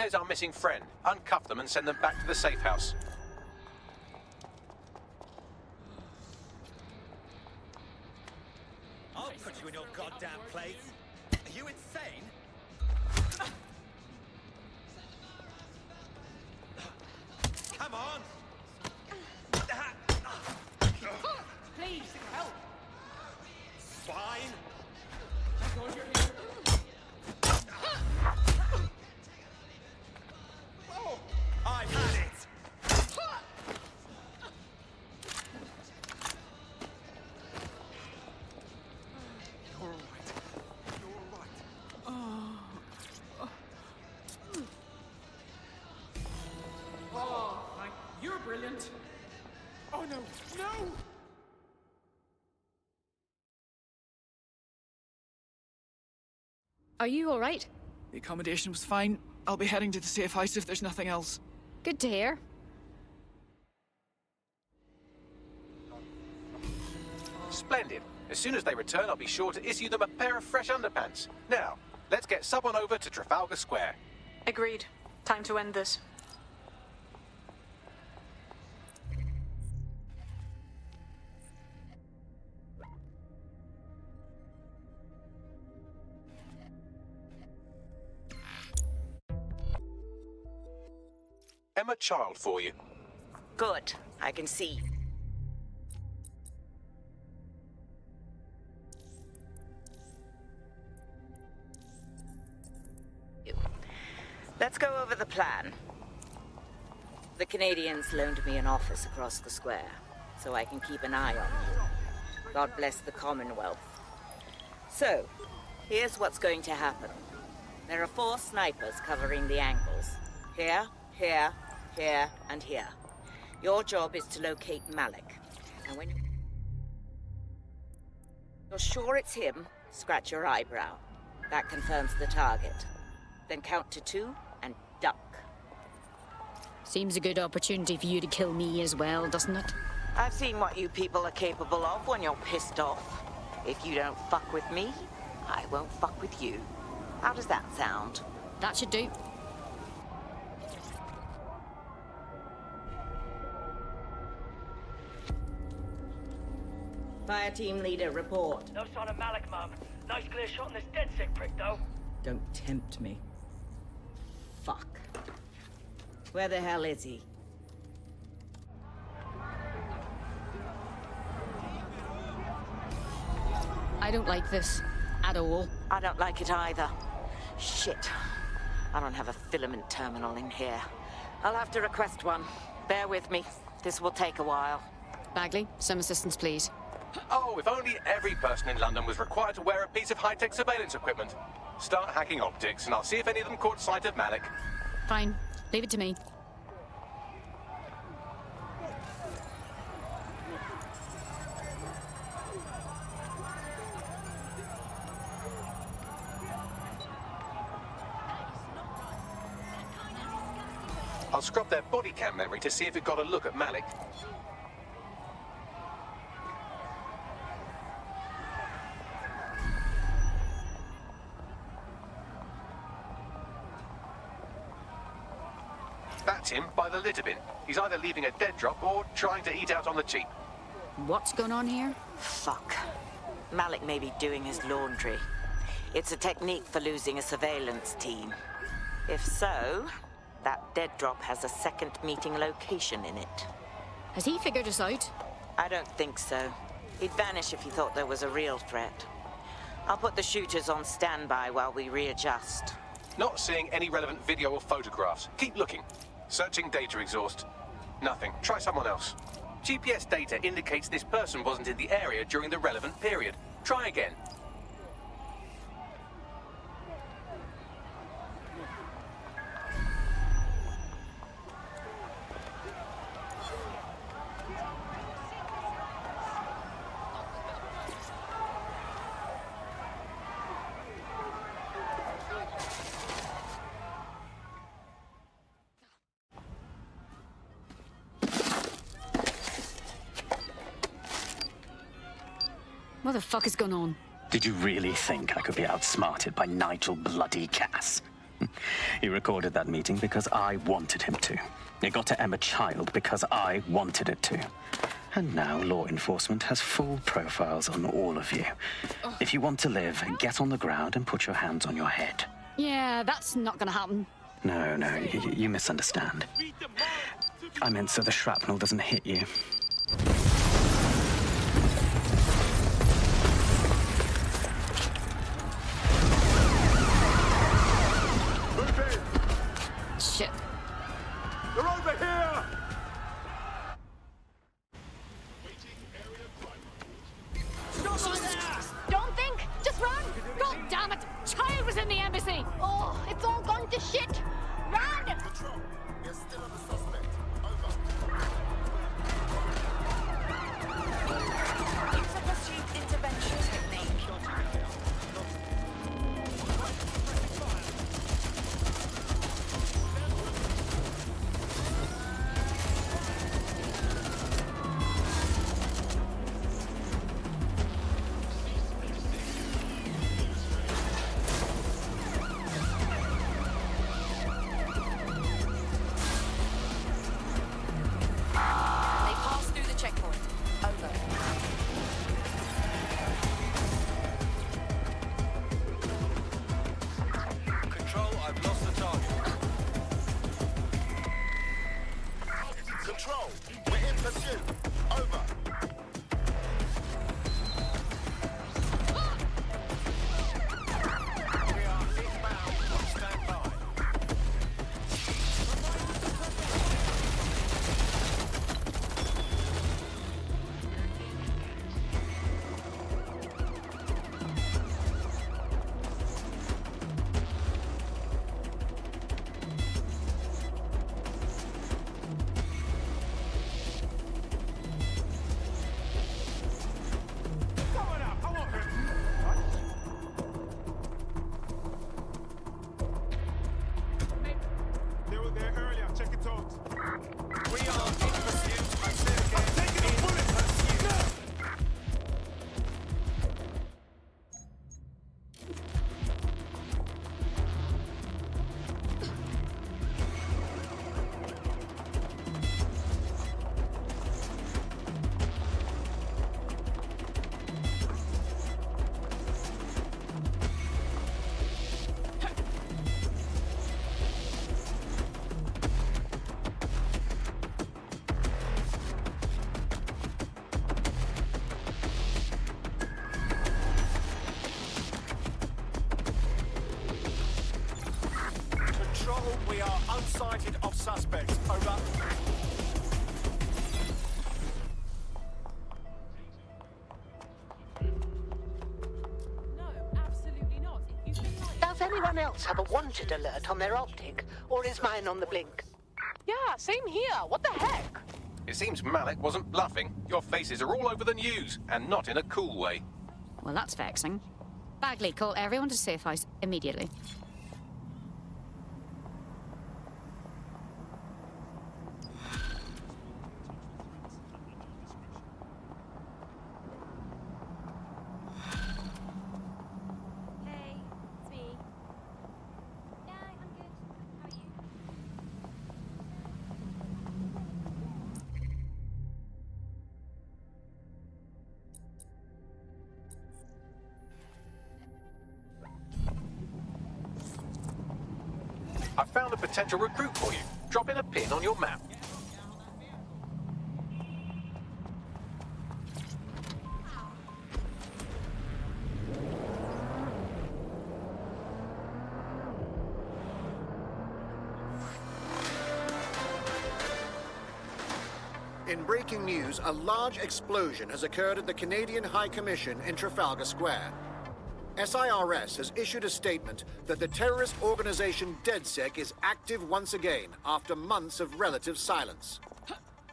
There's our missing friend. Uncuff them and send them back to the safe house. I'll put you in your goddamn place. Are you insane? Come on! Please, help! Fine. Oh, I've had it. You're all right. You're all right. Oh, Frank, you're brilliant. Oh no, no! Are you all right? The accommodation was fine. I'll be heading to the safe house if there's nothing else. Good to hear. Splendid. As soon as they return, I'll be sure to issue them a pair of fresh underpants. Now, let's get someone over to Trafalgar Square. Agreed. Time to end this. Emma Child for you. Good. I can see. Let's go over the plan. The Canadians loaned me an office across the square, so I can keep an eye on you. God bless the Commonwealth. So, here's what's going to happen. There are 4 snipers covering the angles. Here, here, here, and here. Your job is to locate Malik. And when you're sure it's him, scratch your eyebrow. That confirms the target. Then count to 2 and duck. Seems a good opportunity for you to kill me as well, doesn't it? I've seen what you people are capable of when you're pissed off. If you don't fuck with me, I won't fuck with you. How does that sound? That should do. Fire team leader, report. No sign of Malik, Mum. Nice clear shot on this Dedsec prick, though. Don't tempt me. Fuck. Where the hell is he? I don't like this. At all. I don't like it either. Shit. I don't have a filament terminal in here. I'll have to request one. Bear with me. This will take a while. Bagley, some assistance, please. Oh, if only every person in London was required to wear a piece of high-tech surveillance equipment. Start hacking optics, and I'll see if any of them caught sight of Malik. Fine. Leave it to me. I'll scrub their body cam memory to see if it got a look at Malik. That's him by the litter bin. He's either leaving a dead drop or trying to eat out on the cheap. What's going on here? Fuck. Malik may be doing his laundry. It's a technique for losing a surveillance team. If so, that dead drop has a second meeting location in it. Has he figured us out? I don't think so. He'd vanish if he thought there was a real threat. I'll put the shooters on standby while we readjust. Not seeing any relevant video or photographs. Keep looking. Searching data exhaust. Nothing. Try someone else. GPS data indicates this person wasn't in the area during the relevant period. Try again. What the fuck is going on? Did you really think I could be outsmarted by Nigel bloody Cass? He recorded that meeting because I wanted him to. It got to Emma Child because I wanted it to. And now law enforcement has full profiles on all of you. If you want to live, get on the ground and put your hands on your head. Yeah, that's not gonna happen. No, you misunderstand. I meant so the shrapnel doesn't hit you. Shit. They're over here! Don't think! Just run! God damn it! Child was in the embassy! Oh, it's all gone to shit! Run! Patrol, you're still on the suspect. Over. It's a pursuit intervention technique. They passed through the checkpoint. Over. Control, I've lost the target. Control, we're in pursuit. Over. We are inbound on standby. Coming up, I want him. They were there earlier, check it out. We are in pursuit, I say again. I'm taking a bullet pursuit. Control, we are unsighted of suspects. Over. No, absolutely not. If you feel like... Does anyone else have a wanted alert on their optic, or is mine on the blink? Yeah, same here. What the heck? It seems Malik wasn't bluffing. Your faces are all over the news, and not in a cool way. Well, that's vexing. Bagley, call everyone to safe house immediately. Hey, it's me. Yeah, I'm good. How are you? I found a potential recruit for you. Drop in a pin on your map. In breaking news, a large explosion has occurred at the Canadian High Commission in Trafalgar Square. SIRS has issued a statement that the terrorist organization Dedsec is active once again after months of relative silence.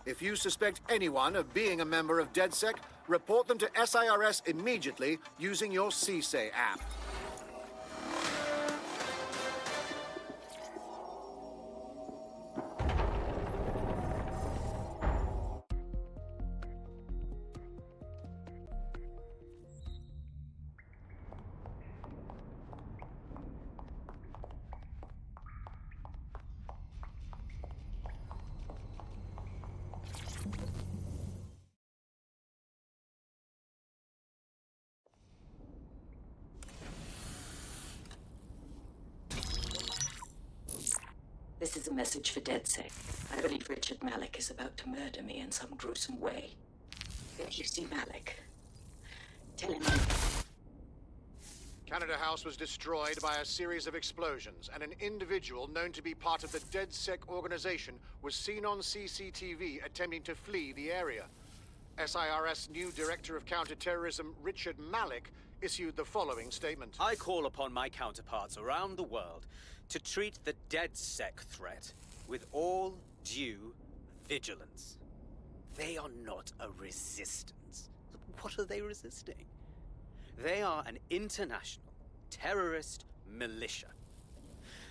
If you suspect anyone of being a member of Dedsec, report them to SIRS immediately using your CSAY app. This is a message for Dedsec. I believe Richard Malik is about to murder me in some gruesome way. If you see Malik, tell him Canada House was destroyed by a series of explosions, and an individual known to be part of the Dedsec organization was seen on CCTV attempting to flee the area. SIRS new Director of Counterterrorism, Richard Malik, issued the following statement. I call upon my counterparts around the world to treat the Dedsec threat with all due vigilance. They are not a resistance. What are they resisting? They are an international terrorist militia.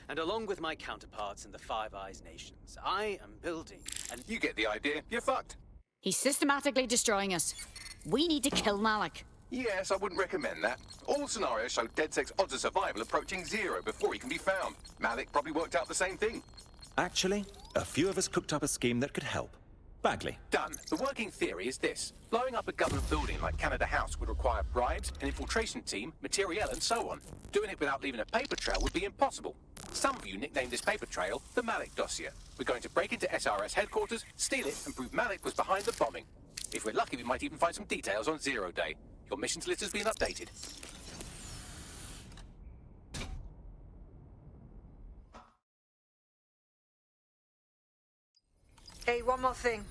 And along with my counterparts in the Five Eyes nations, I am building and You get the idea. You're fucked. He's systematically destroying us. We need to kill Malik. Yes, I wouldn't recommend that. All scenarios show Dedsec's odds of survival approaching 0 before he can be found. Malik probably worked out the same thing. Actually, a few of us cooked up a scheme that could help. Bagley. Done. The working theory is this. Blowing up a government building like Canada House would require bribes, an infiltration team, materiel, and so on. Doing it without leaving a paper trail would be impossible. Some of you nicknamed this paper trail the Malik Dossier. We're going to break into SRS headquarters, steal it, and prove Malik was behind the bombing. If we're lucky, we might even find some details on 0 Day. Your missions list has been updated. Hey, one more thing.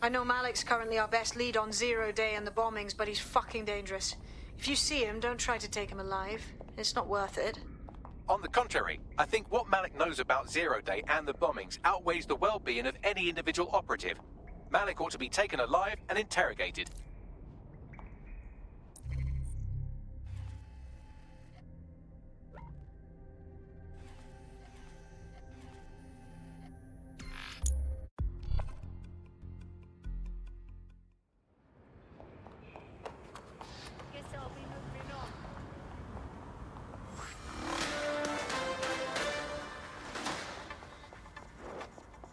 I know Malik's currently our best lead on 0 Day and the bombings, but he's fucking dangerous. If you see him, don't try to take him alive. It's not worth it. On the contrary, I think what Malik knows about 0 Day and the bombings outweighs the well-being of any individual operative. Malik ought to be taken alive and interrogated.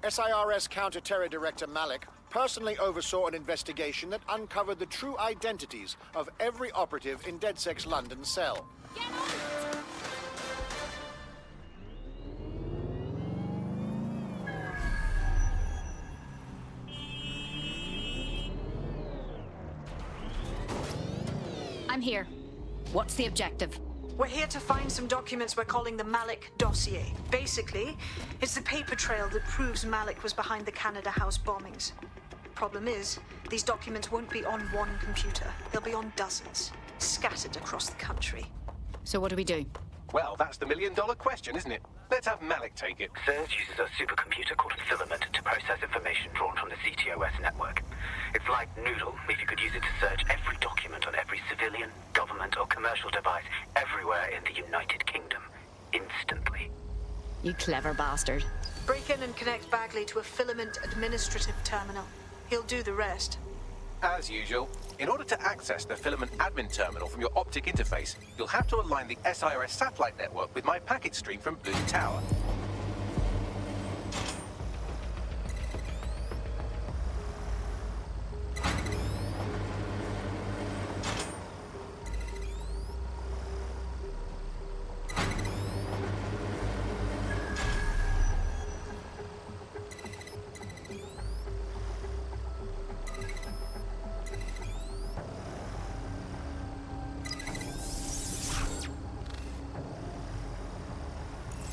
SIRS Counter-Terror Director Malik personally oversaw an investigation that uncovered the true identities of every operative in Dedsec's London cell. I'm here. What's the objective? We're here to find some documents we're calling the Malik Dossier. Basically, it's the paper trail that proves Malik was behind the Canada House bombings. Problem is, these documents won't be on one computer. They'll be on dozens, scattered across the country. So what do we do? Well, that's the million-dollar question, isn't it? Let's have Malik take it. SIRS uses a supercomputer called Filament to process information drawn from the ctOS network. It's like Noodle, if you could use it to search every document on every civilian, government, or commercial device everywhere in the United Kingdom, instantly. You clever bastard. Break in and connect Bagley to a Filament administrative terminal. He'll do the rest. As usual, in order to access the Filament admin terminal from your optic interface, you'll have to align the SIRS satellite network with my packet stream from Blue Tower.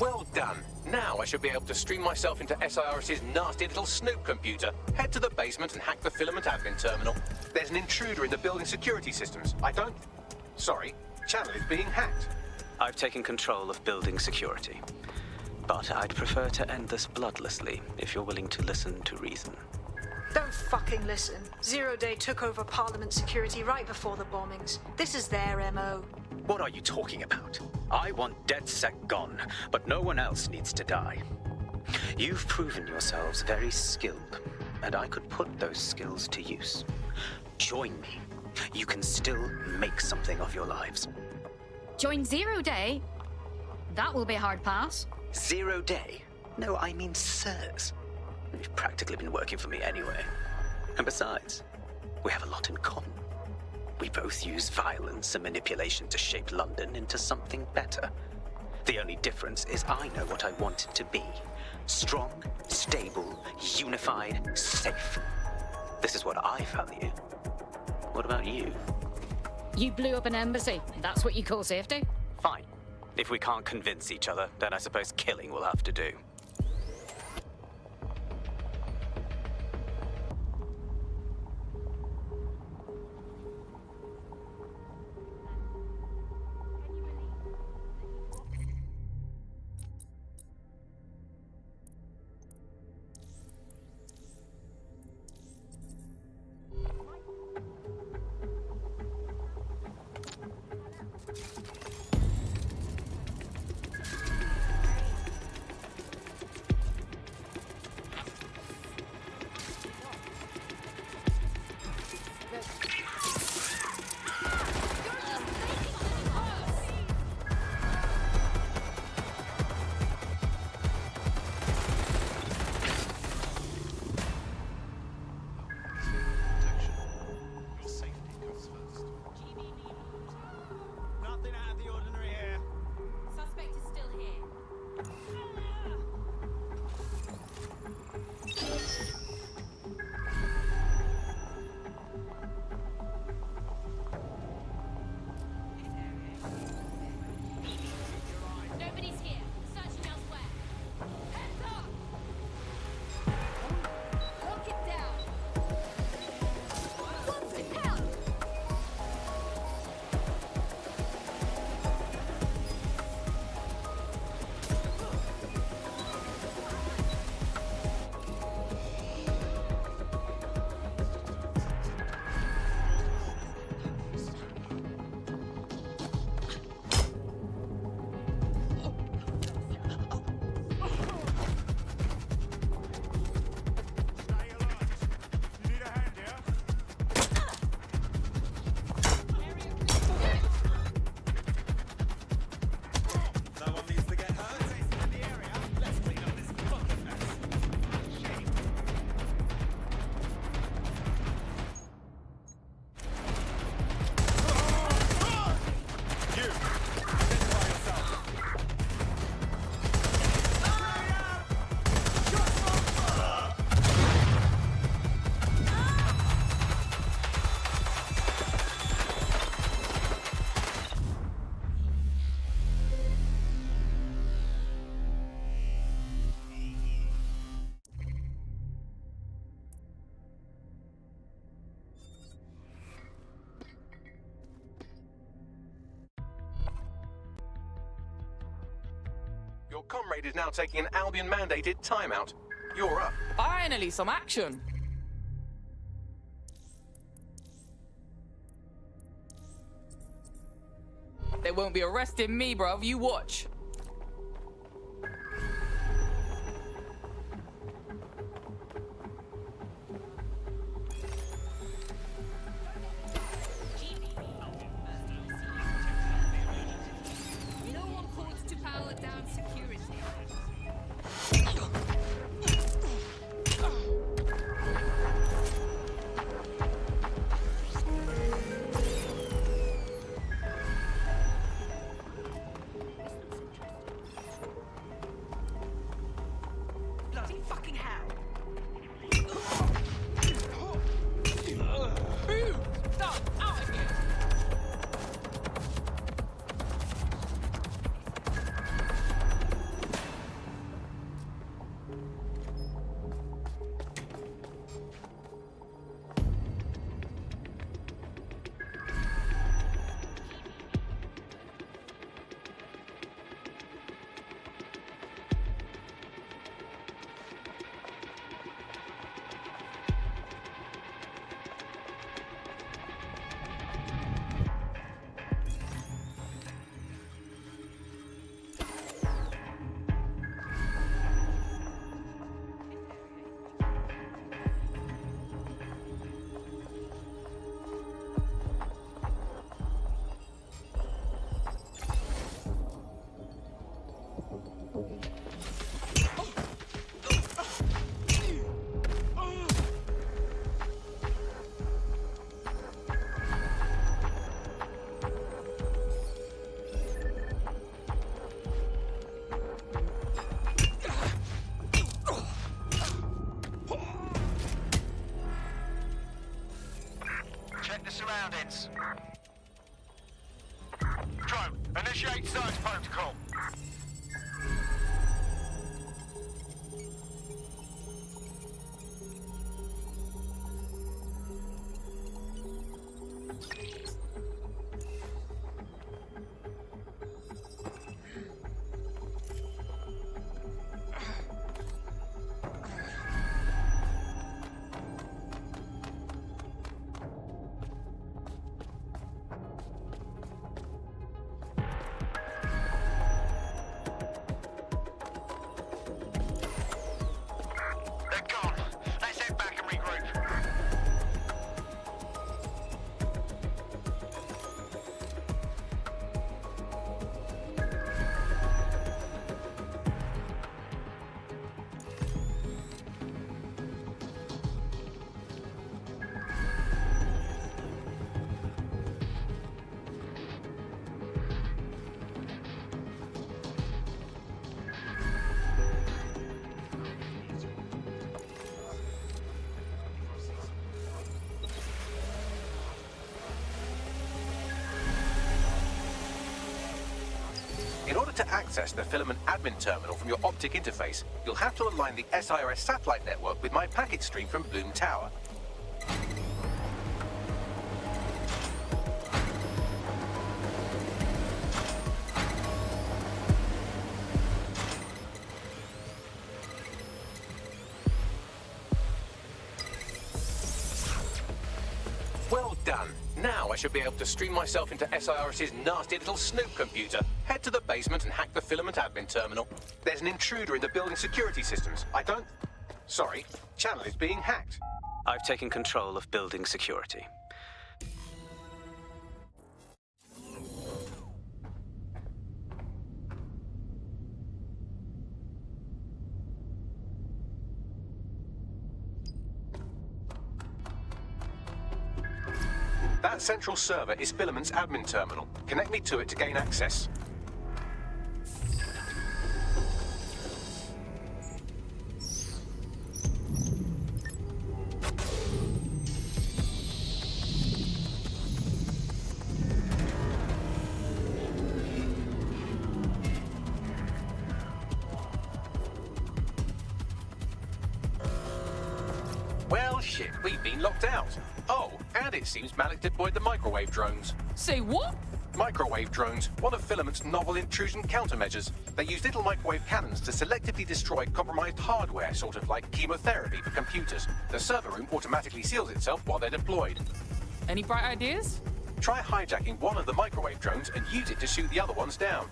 Well done. Now I should be able to stream myself into SIRS's nasty little snoop computer, head to the basement and hack the Filament admin terminal. There's an intruder in the building security systems. Sorry, channel is being hacked. I've taken control of building security. But I'd prefer to end this bloodlessly, if you're willing to listen to reason. Don't fucking listen. 0 Day took over Parliament security right before the bombings. This is their MO. What are you talking about? I want Dedsec gone, but no one else needs to die. You've proven yourselves very skilled, and I could put those skills to use. Join me. You can still make something of your lives. Join 0 Day? That will be a hard pass. 0 Day? No, I mean SIRS. You've practically been working for me anyway. And besides, we have a lot in common. We both use violence and manipulation to shape London into something better. The only difference is I know what I want it to be, Strong, stable, unified, safe. This is what I value. What about you? You blew up an embassy. That's what you call safety? Fine. If we can't convince each other, then I suppose killing will have to do. Nothing out of the ordinary here. Suspect is still here. Nobody's here. Searching elsewhere. Heads up! Lock it down. What the hell? No one needs to get hurt. In the area. Let's clean up this fucking mess. Shame. You! Identify yourself. Your comrade is now taking an Albion-mandated timeout. You're up. Finally, some action. They won't be arresting me, bruv. You watch. No one calls to power down security. Check the surroundings. Drone, initiate search protocol. In order to access the filament admin terminal from your optic interface, you'll have to align the SIRS satellite network with my packet stream from Bloom Tower. Well done. Now I should be able to stream myself into SIRS's nasty little snoop computer. Head to the basement and hack the filament admin terminal. There's an intruder in the building security systems. Sorry, channel is being hacked. I've taken control of building security. That central server is Filament's admin terminal. Connect me to it to gain access. Well, shit, we've been locked out. Oh, and it seems Malik deployed the microwave drones. Say what? Microwave drones, one of Filament's novel intrusion countermeasures. They use little microwave cannons to selectively destroy compromised hardware, sort of like chemotherapy for computers. The server room automatically seals itself while they're deployed. Any bright ideas? Try hijacking one of the microwave drones and use it to shoot the other ones down.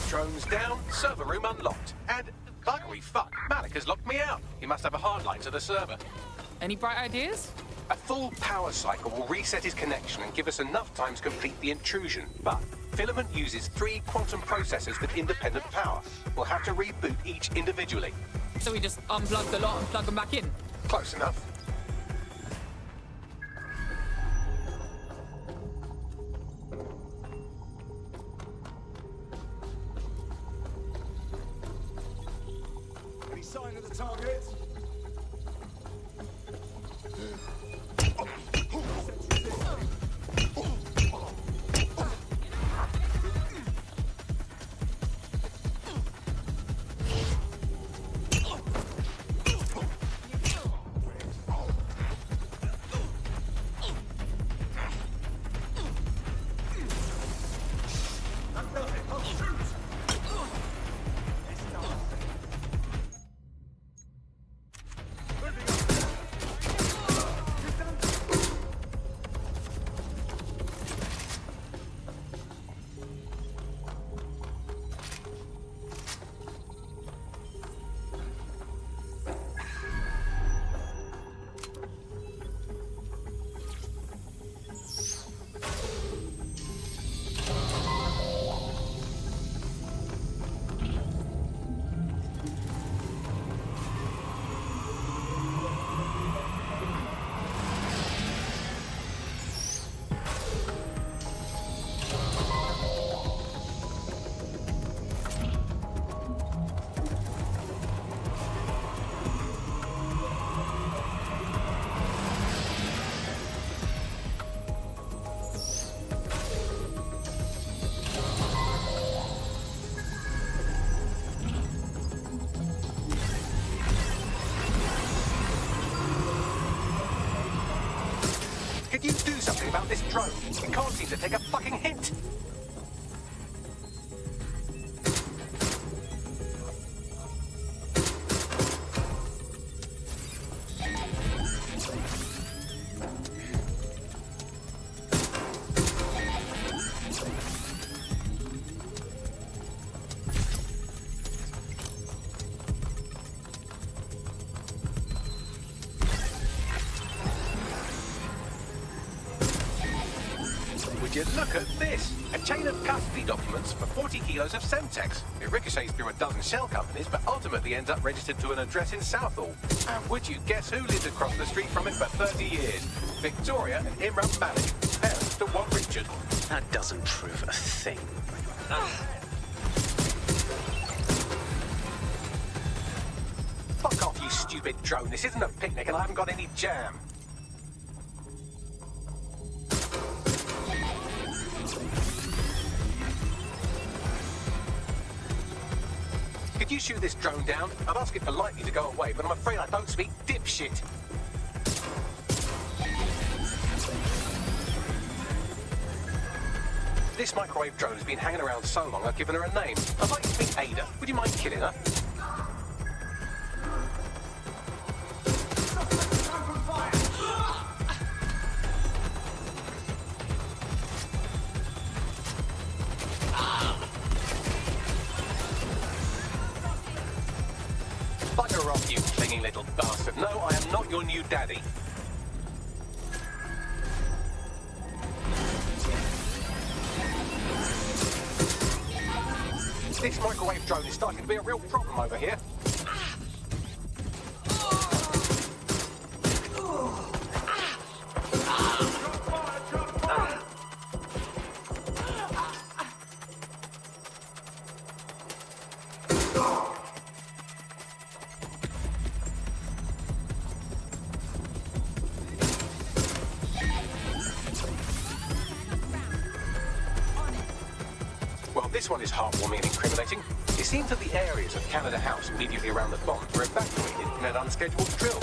Drones down, server room unlocked. And, buggery fuck, Malik has locked me out. He must have a hard line to the server. Any bright ideas? A full power cycle will reset his connection and give us enough time to complete the intrusion. But Filament uses 3 quantum processors with independent power. We'll have to reboot each individually. So we just unplug the lot and plug them back in? Close enough. Any sign of the target? about this drone? It can't seem to take a fucking hint. Look at this! A chain of custody documents for 40 kilos of Semtex. It ricochets through a dozen shell companies, but ultimately ends up registered to an address in Southall. And would you guess who lived across the street from it for 30 years? Victoria and Imran Malik, parents to one Richard. That doesn't prove a thing. Fuck off, you stupid drone. This isn't a picnic and I haven't got any jam. Could you shoot this drone down? I'd ask it politely to go away, but I'm afraid I don't speak dipshit. This microwave drone has been hanging around so long I've given her a name. I'd like to meet Ada. Would you mind killing her? Bugger off, you clinging little bastard. No, I am not your new daddy. This microwave drone is starting to be a real problem over here. Well, this one is heartwarming and incriminating. It seems that the areas of Canada House immediately around the bombs were evacuated in an unscheduled drill.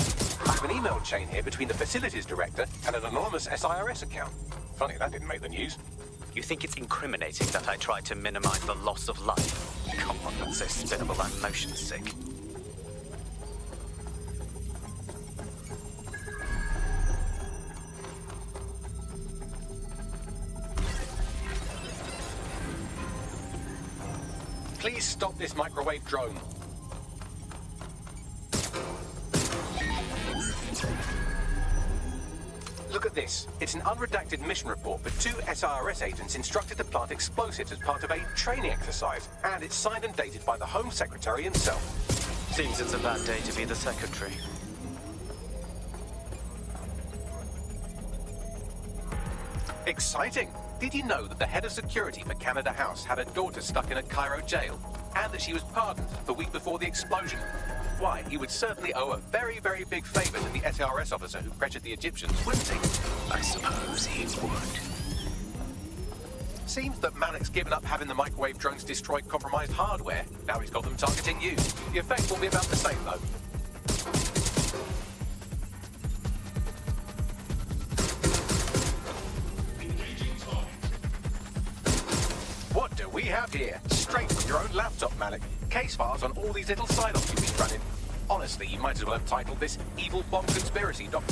I have an email chain here between the facilities director and an anonymous SIRS account. Funny, that didn't make the news. You think it's incriminating that I tried to minimize the loss of life? Come on, that's so spinnable, I'm motion sick. Please stop this microwave drone. Look at this. It's an unredacted mission report for 2 SIRS agents instructed to plant explosives as part of a training exercise. And it's signed and dated by the Home Secretary himself. Seems it's a bad day to be the secretary. Exciting! Did you know that the head of security for Canada House had a daughter stuck in a Cairo jail? And that she was pardoned the week before the explosion? Why, he would certainly owe a very, very big favour to the SRS officer who pressured the Egyptians, wouldn't he? I suppose he would. Seems that Malik's given up having the microwave drones destroy compromised hardware. Now he's got them targeting you. The effect will be about the same, though. What do we have here? Straight from your own laptop, Malik. Case files on all these little side-offs you've been running. Honestly, you might as well have titled this Evil Bomb Conspiracy, Doc.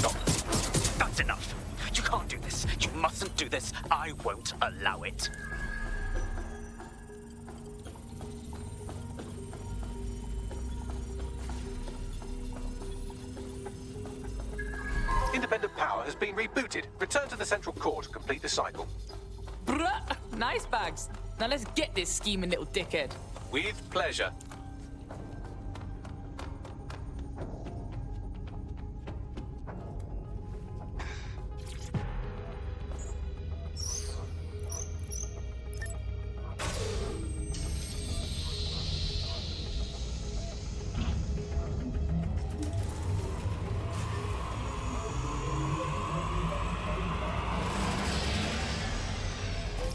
That's enough. You can't do this. You mustn't do this. I won't allow it. Independent power has been rebooted. Return to the central core to complete the cycle. Bruh! Nice bags. Now let's get this scheming little dickhead. With pleasure.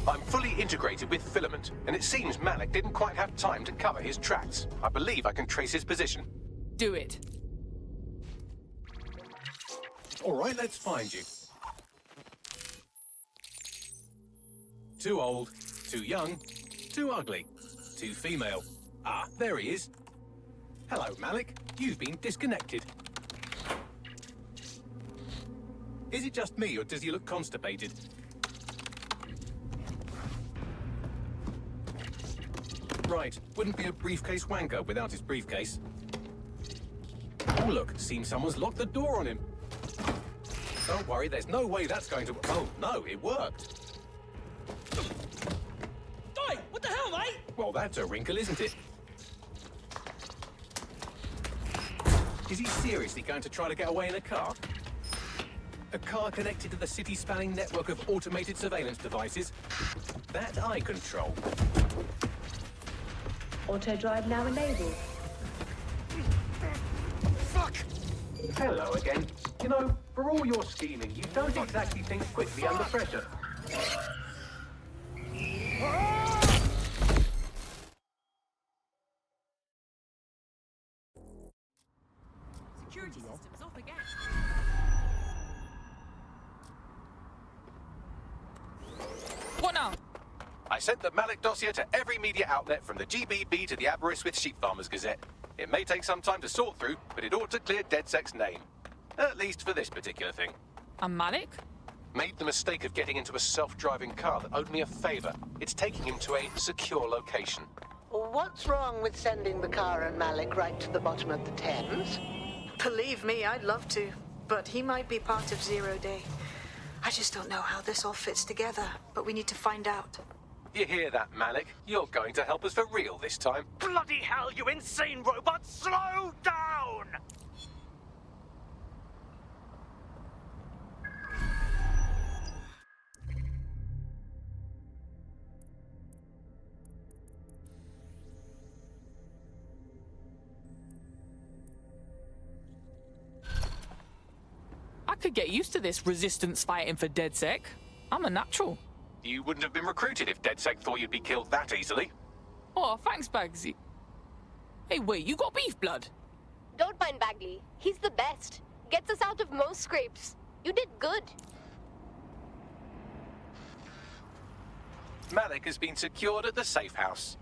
I'm fully integrated with Filament, and it seems Malik didn't quite have time to cover his tracks. I believe I can trace his position. Do it. All right, let's find you. Too old, too young, too ugly, too female. Ah, there he is. Hello, Malik. You've been disconnected. Is it just me, or does he look constipated? Right, wouldn't be a briefcase wanker without his briefcase. Oh look, seems someone's locked the door on him. Don't worry, there's no way that's going to... Oh no, it worked. Oi, what the hell, mate? Well, that's a wrinkle, isn't it? Is he seriously going to try to get away in a car? A car connected to the city-spanning network of automated surveillance devices? That I control. Auto drive now enabled. Fuck! Hello again. You know, for all your scheming, you don't exactly think quickly under pressure. Security system's off again. What now? I sent the Malik dossier to every media outlet from the GBB to the Aberystwyth Sheep Farmers Gazette. It may take some time to sort through, but it ought to clear Dedsec's name. At least for this particular thing. And Malik? Made the mistake of getting into a self-driving car that owed me a favor. It's taking him to a secure location. What's wrong with sending the car and Malik right to the bottom of the Thames? Believe me, I'd love to. But he might be part of Zero Day. I just don't know how this all fits together, but we need to find out. You hear that, Malik? You're going to help us for real this time. Bloody hell, you insane robot! Slow down! I could get used to this resistance fighting for Dedsec. I'm a natural. You wouldn't have been recruited if Dedsec thought you'd be killed that easily. Oh, thanks, Bagsy. Hey, wait, you got beef blood? Don't mind Bagley. He's the best. Gets us out of most scrapes. You did good. Malik has been secured at the safe house.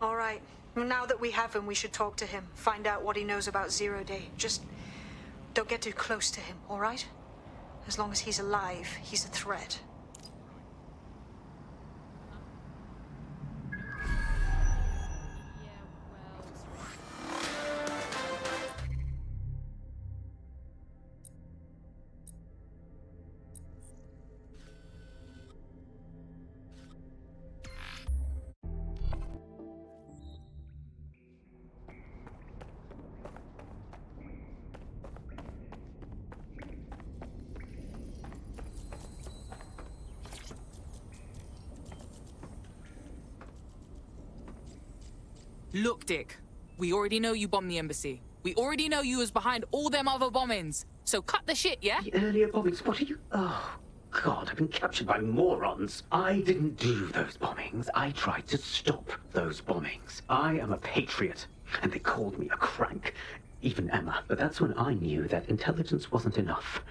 All right. Now that we have him, we should talk to him. Find out what he knows about Zero Day. Just don't get too close to him, all right? As long as he's alive, he's a threat. Look, Dick, we already know you bombed the embassy. We already know you was behind all them other bombings. So cut the shit, yeah? The earlier bombings, what are you... Oh, God, I've been captured by morons. I didn't do those bombings. I tried to stop those bombings. I am a patriot, and they called me a crank. Even Emma. But that's when I knew that intelligence wasn't enough.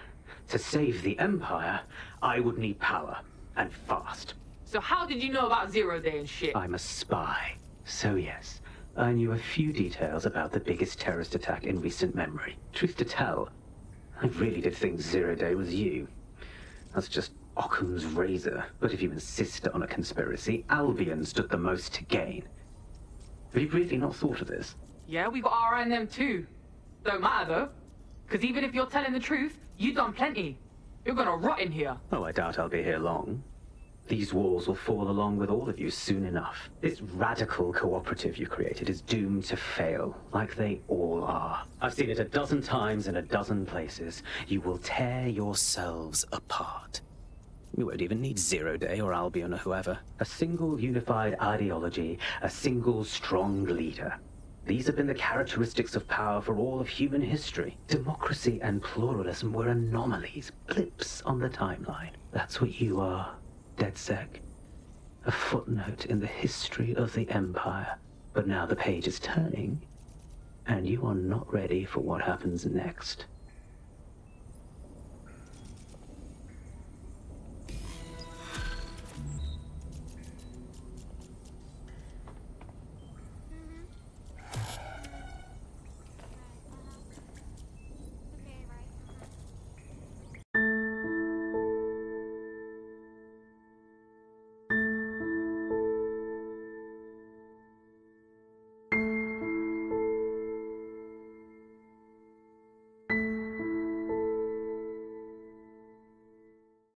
To save the Empire, I would need power, and fast. So how did you know about Zero Day and shit? I'm a spy, so yes. I knew a few details about the biggest terrorist attack in recent memory. Truth to tell, I really did think Zero Day was you. That's just Occam's razor. But if you insist on a conspiracy, Albion stood the most to gain. Have you really not thought of this? Yeah, we got our eye on them too. Don't matter though. Because even if you're telling the truth, you done plenty. You're gonna rot in here. Oh, I doubt I'll be here long. These walls will fall along with all of you soon enough. This radical cooperative you created is doomed to fail, like they all are. I've seen it a dozen times in a dozen places. You will tear yourselves apart. You won't even need Zero Day or Albion or whoever. A single unified ideology, a single strong leader. These have been the characteristics of power for all of human history. Democracy and pluralism were anomalies, blips on the timeline. That's what you are. Dedsec. A footnote in the history of the Empire. But now the page is turning, and you are not ready for what happens next.